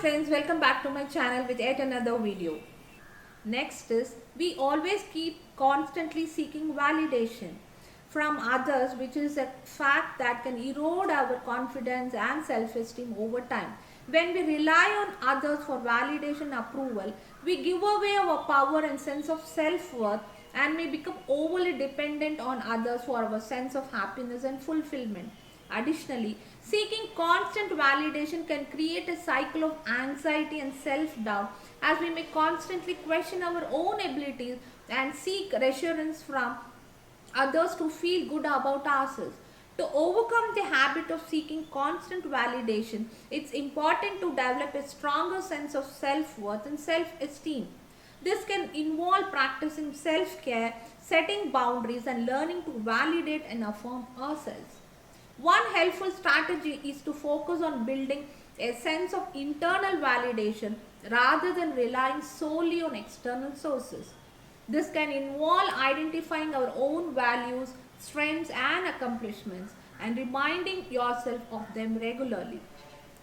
friends, welcome back to my channel with yet another video. Next is, we always keep constantly seeking validation from others, which is a fact that can erode our confidence and self-esteem over time. When we rely on others for validation and approval, we give away our power and sense of self-worth and may become overly dependent on others for our sense of happiness and fulfillment. Additionally, seeking constant validation can create a cycle of anxiety and self-doubt as we may constantly question our own abilities and seek reassurance from others to feel good about ourselves. To overcome the habit of seeking constant validation, it's important to develop a stronger sense of self-worth and self-esteem. This can involve practicing self-care, setting boundaries, and learning to validate and affirm ourselves. One helpful strategy is to focus on building a sense of internal validation rather than relying solely on external sources. This can involve identifying our own values, strengths, and accomplishments and reminding yourself of them regularly.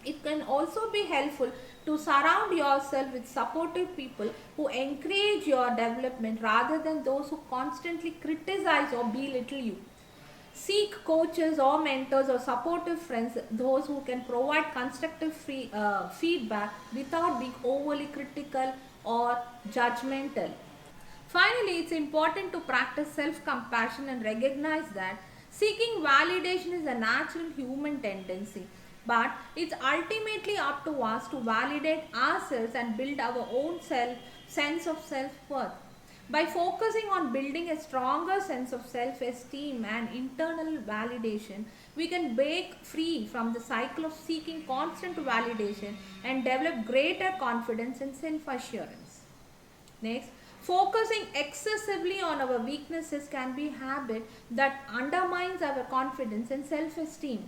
It can also be helpful to surround yourself with supportive people who encourage your development rather than those who constantly criticize or belittle you. Seek coaches or mentors or supportive friends, those who can provide constructive feedback without being overly critical or judgmental. Finally, it's important to practice self-compassion and recognize that seeking validation is a natural human tendency, but it's ultimately up to us to validate ourselves and build our own sense of self-worth. By focusing on building a stronger sense of self-esteem and internal validation, we can break free from the cycle of seeking constant validation and develop greater confidence and self-assurance. Next, focusing excessively on our weaknesses can be a habit that undermines our confidence and self-esteem.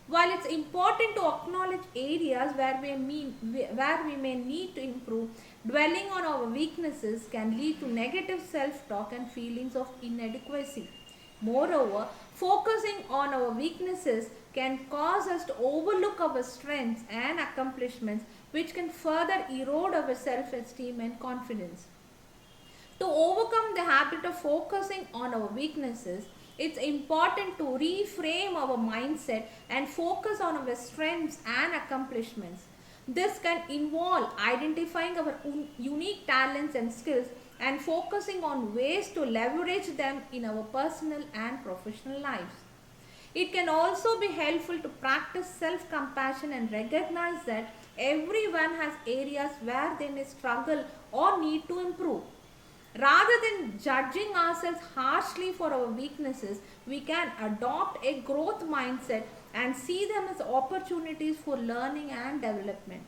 While it's important to acknowledge areas where we may need to improve, dwelling on our weaknesses can lead to negative self-talk and feelings of inadequacy. Moreover, focusing on our weaknesses can cause us to overlook our strengths and accomplishments, which can further erode our self-esteem and confidence. To overcome the habit of focusing on our weaknesses, it's important to reframe our mindset and focus on our strengths and accomplishments. This can involve identifying our unique talents and skills and focusing on ways to leverage them in our personal and professional lives. It can also be helpful to practice self-compassion and recognize that everyone has areas where they may struggle or need to improve. Rather than judging ourselves harshly for our weaknesses, we can adopt a growth mindset and see them as opportunities for learning and development.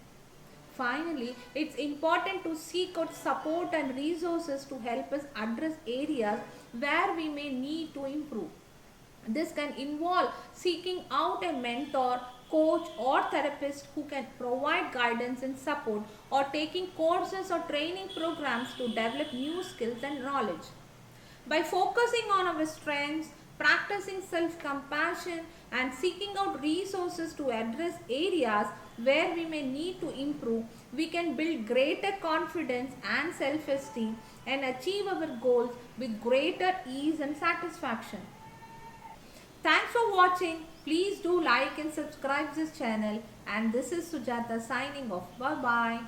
Finally, it's important to seek out support and resources to help us address areas where we may need to improve. This can involve seeking out a mentor, coach, or therapist who can provide guidance and support, or taking courses or training programs to develop new skills and knowledge. By focusing on our strengths, practicing self-compassion, and seeking out resources to address areas where we may need to improve, we can build greater confidence and self-esteem and achieve our goals with greater ease and satisfaction. Thanks for watching. Please do like and subscribe this channel, and this is Sujata signing off. Bye bye.